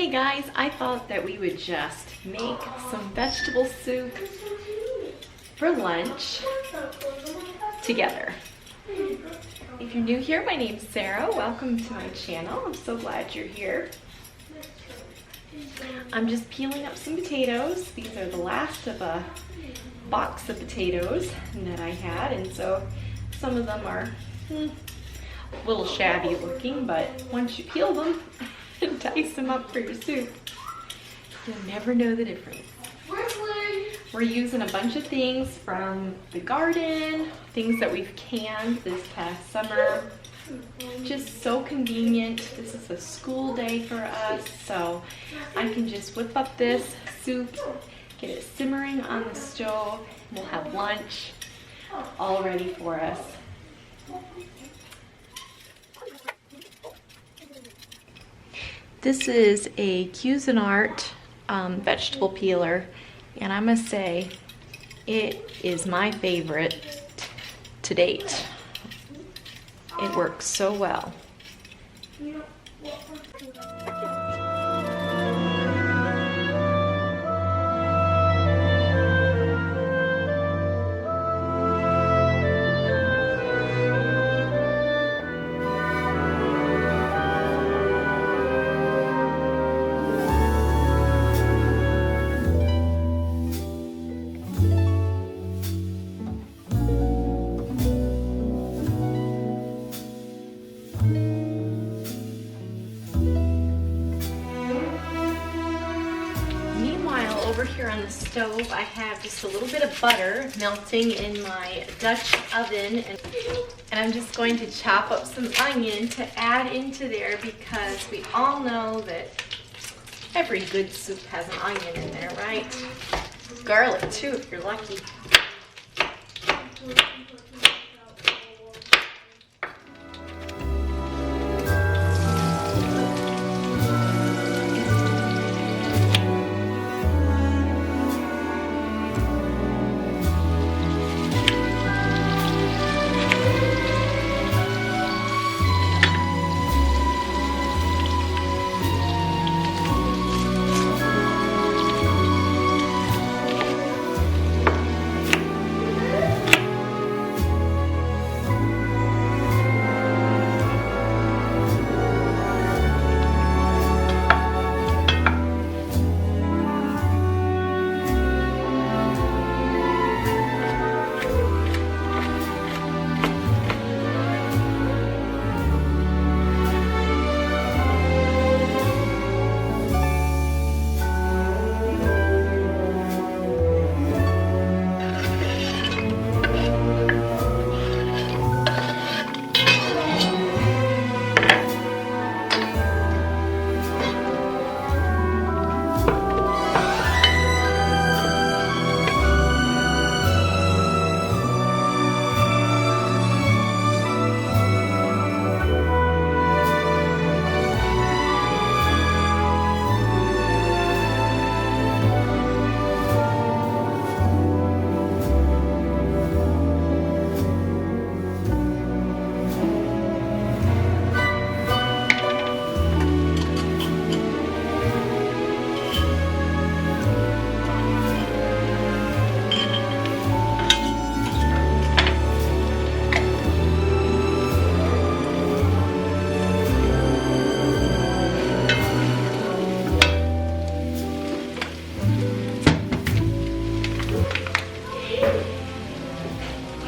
Hey guys, I thought that we would just make some vegetable soup for lunch together. If you're new here, my name's Sarah. Welcome to my channel. I'm so glad you're here. I'm just peeling up some potatoes. These are the last of a box of potatoes that I had, and so some of them are a little shabby looking, but once you peel them and dice them up for your soup, you'll never know the difference. We're using a bunch of things from the garden, things that we've canned this past summer. Just so convenient. This is a school day for us, so I can just whip up this soup, get it simmering on the stove. We'll have lunch all ready for us. This is a Cuisinart vegetable peeler, and I must say it is my favorite to date. It works so well. Over here on the stove, I have just a little bit of butter melting in my Dutch oven, and I'm just going to chop up some onion to add into there, because we all know that every good soup has an onion in there, right? Garlic too, if you're lucky.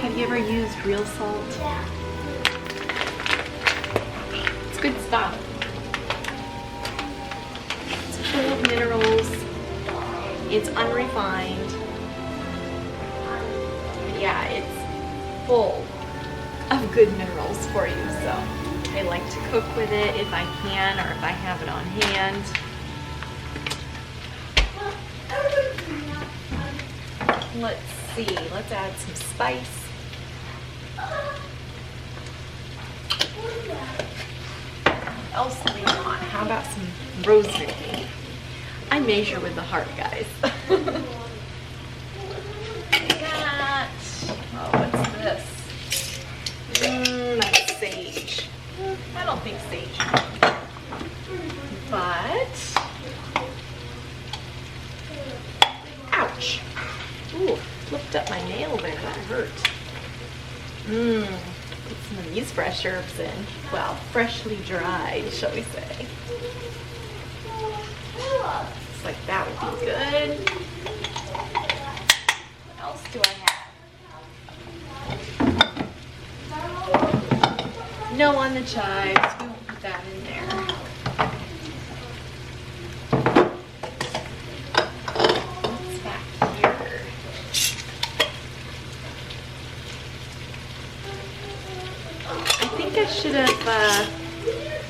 Have you ever used real salt? It's good stuff. It's full of minerals. It's unrefined. Yeah, it's full of good minerals for you. So I like to cook with it if I can, or if I have it on hand. Let's see, let's add some spice. What else do we want? How about some rosemary? I measure with the heart, guys. Got, oh, what's this? That's sage. I don't think sage, but squash. Ooh, flipped up my nail there, that hurt. Put some of these fresh herbs in. Well, freshly dried, shall we say. Looks like that would be good. What else do I have? No on the chives. We won't put that in there. What's back here? I think I should have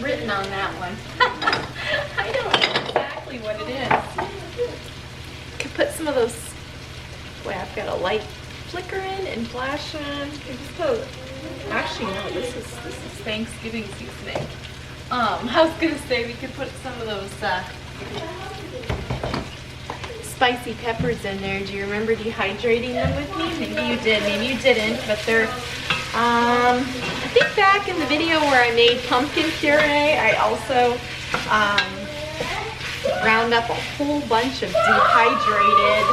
written on that one. I don't know exactly what it is. Could put some of those. Boy, I've got a light flicker in and flash on. Actually, no, this is Thanksgiving seasoning. I was gonna say we could put some of those spicy peppers in there. Do you remember dehydrating them with me? Maybe you did, maybe you didn't, but they're I think back in the video where I made pumpkin puree, I also ground up a whole bunch of dehydrated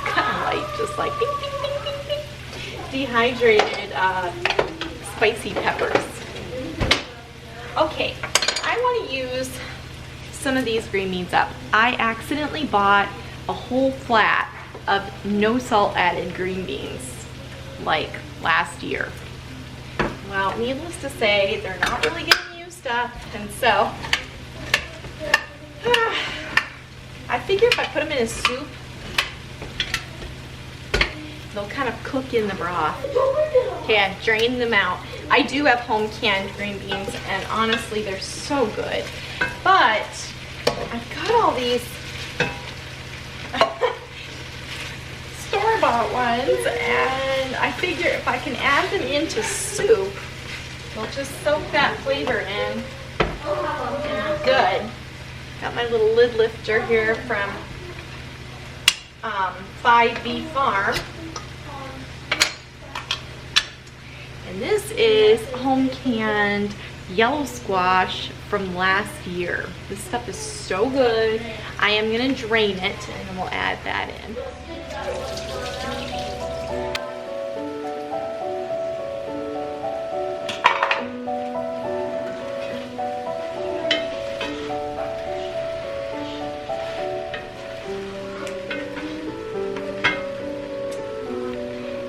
kind of like just like ding, ding, ding, ding, ding, dehydrated spicy peppers. Okay, I want to use some of these green beans up. I accidentally bought a whole flat of no salt added green beans like last year. Well, needless to say, they're not really getting used up, and so I figure if I put them in a soup, they'll kind of cook in the broth. Okay, I've drained them out. I do have home canned green beans, and honestly, they're so good. But I've got all these store-bought ones, and I figure if I can add them into soup, they'll just soak that flavor in. And good. Got my little lid lifter here from 5B Farm. And this is home canned yellow squash from last year. This stuff is so good. I am gonna drain it and then we'll add that in.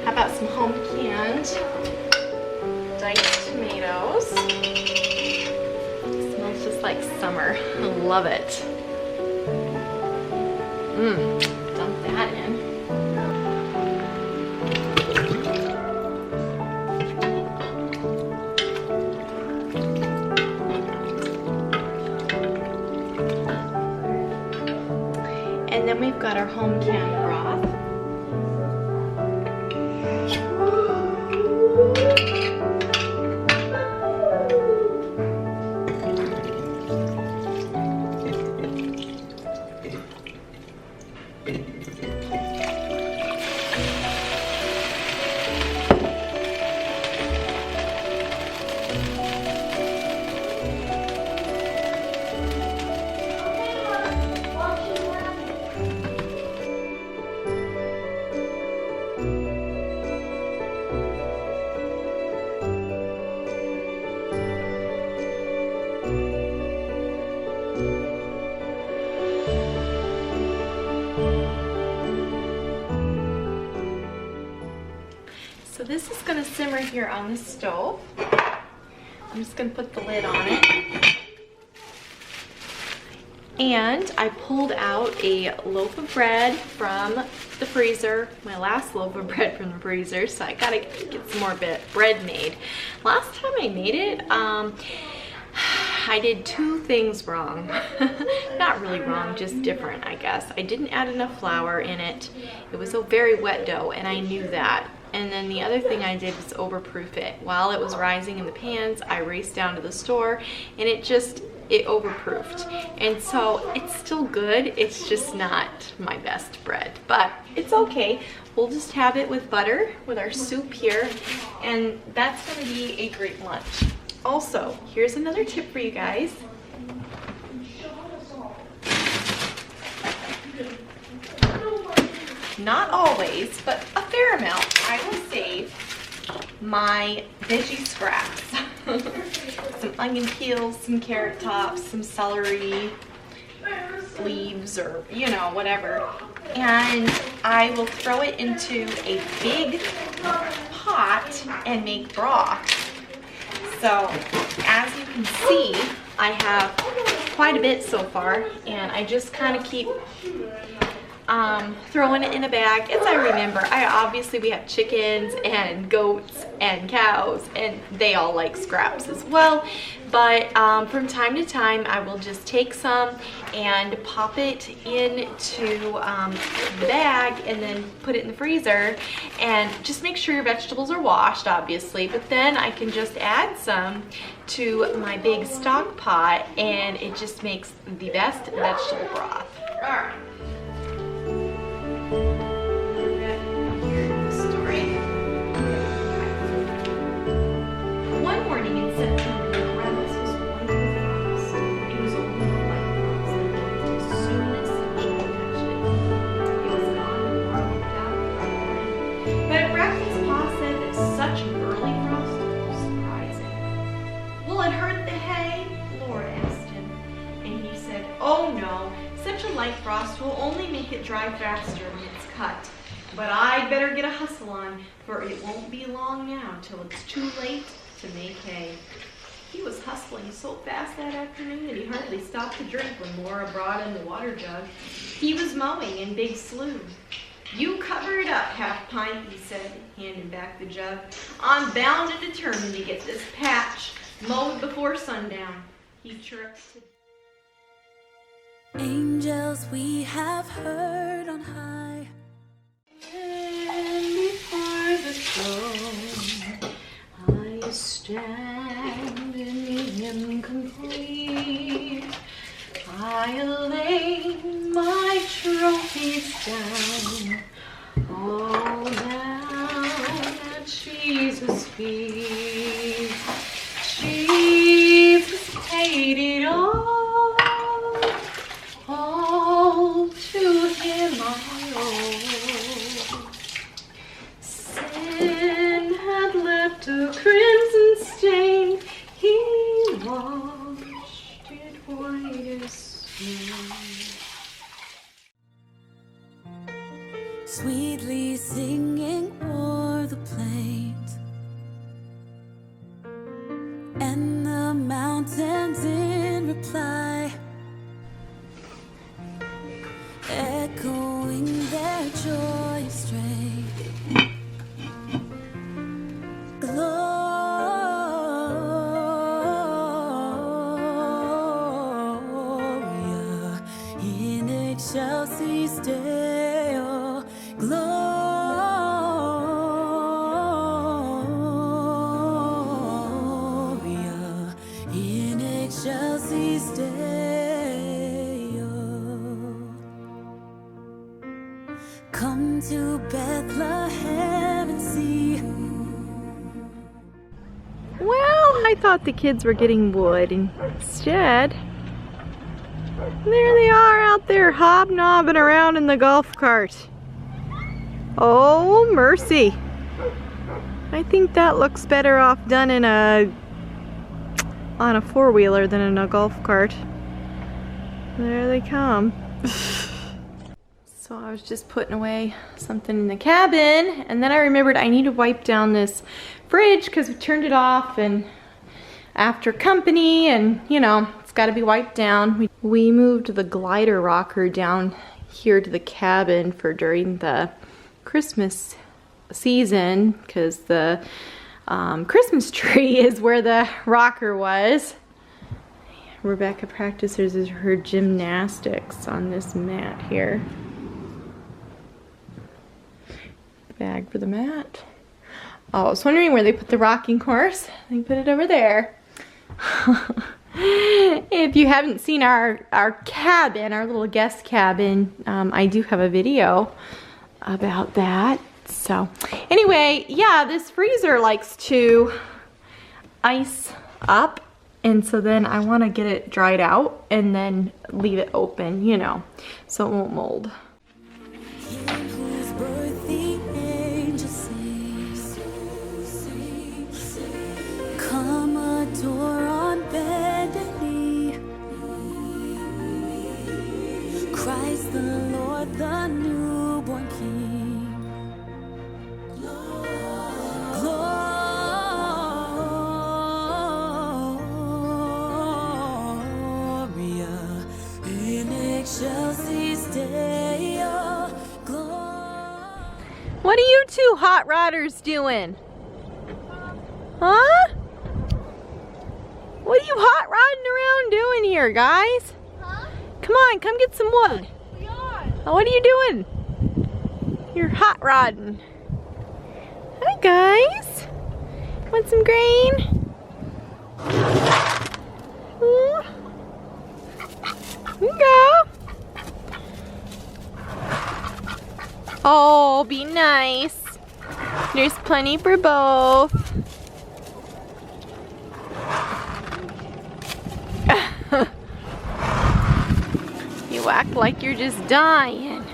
How about some home canned diced tomatoes? It smells just like summer. I love it. Dump that in. And then we've got our home canned broth. So this is going to simmer here on the stove. I'm just going to put the lid on it. And I pulled out a loaf of bread from the freezer, my last loaf of bread from the freezer, so I gotta get some more bread made. Last time I made it, I did two things wrong. Not really wrong, just different, I guess. I didn't add enough flour in it. It was a very wet dough, and I knew that. And then the other thing I did was overproof it. While it was rising in the pans, I raced down to the store, and it overproofed. And so it's still good, it's just not my best bread. But it's okay. We'll just have it with butter, with our soup here, and that's gonna be a great lunch. Also, here's another tip for you guys. not always, but a fair amount, I will save my veggie scraps. Some onion peels, some carrot tops, some celery leaves, or you know, whatever. And I will throw it into a big pot and make broth. So as you can see, I have quite a bit so far, and I just kind of keep throwing it in a bag as I remember. Obviously we have chickens and goats and cows, and they all like scraps as well. But from time to time, I will just take some and pop it into the bag and then put it in the freezer. And just make sure your vegetables are washed, obviously. But then I can just add some to my big stock pot, and it just makes the best vegetable broth. All right. One morning in September, the grass was white with frost. It was only the white frost that melted as soon as sunshine touched it. It was gone and looked out for rain. But at breakfast, Pa said that such an early frost was surprising. Will it hurt the hay? Laura asked him, and he said, oh no, such a light frost will only make it dry faster when it's cut. But I'd better get a hustle on, for it won't be long now till it's too late to make hay. He was hustling so fast that afternoon that he hardly stopped to drink when Laura brought in the water jug. He was mowing in Big Slough. You cover it up, Half Pint, he said, handing back the jug. I'm bound and determined to get this patch mowed before sundown. He chirruped. Angels we have heard on high. And before the throne I stand in Him complete. I lay my trophies down, all down at Jesus' feet. Jesus paid it all to Him I owe. Sin had left a crimson stain, He washed it white as snow. Sweetly singing o'er the plains and the mountains in reply, echoing their joyous strain. Gloria in excelsis Deo. Gloria in excelsis Deo. Come to Bethlehem and see. Well, I thought the kids were getting wood, and instead, there they are out there hobnobbing around in the golf cart. Oh, mercy. I think that looks better off done in on a four-wheeler than in a golf cart. There they come. So I was just putting away something in the cabin, and then I remembered I need to wipe down this fridge because we turned it off and after company, and you know, it's got to be wiped down. We moved the glider rocker down here to the cabin for during the Christmas season because the Christmas tree is where the rocker was. Rebecca practices her gymnastics on this mat here. Bag for the mat. Oh, I was wondering where they put the rocking horse. They put it over there. If you haven't seen our cabin, our little guest cabin, I do have a video about that. So anyway, yeah, this freezer likes to ice up, and so then I want to get it dried out and then leave it open, you know, so it won't mold. Him whose Christ the Lord, the newborn King. Gloria in excelsis Deo. What are you two hot rodders doing? Huh? What are you hot rodding around doing here, guys? Huh? Come on, come get some wood. We are. Oh, what are you doing? You're hot rodding. Hi, guys. Want some grain? Here you go. Oh, be nice. There's plenty for both. You act like you're just dying.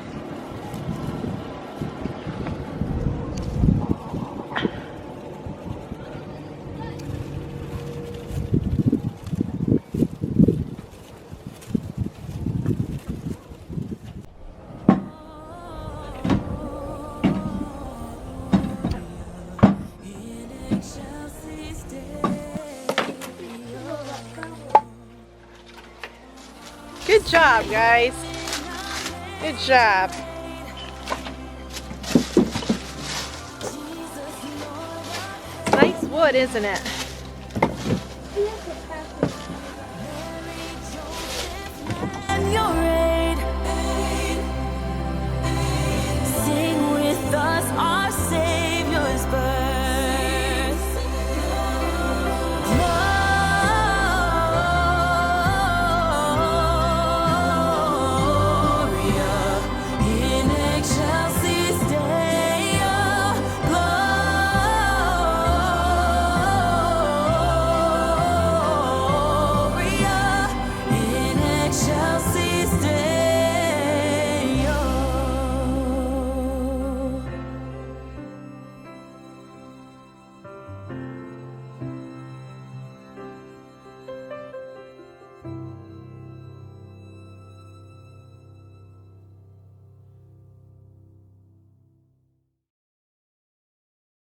Good job, guys. Good job. Nice wood, isn't it? And your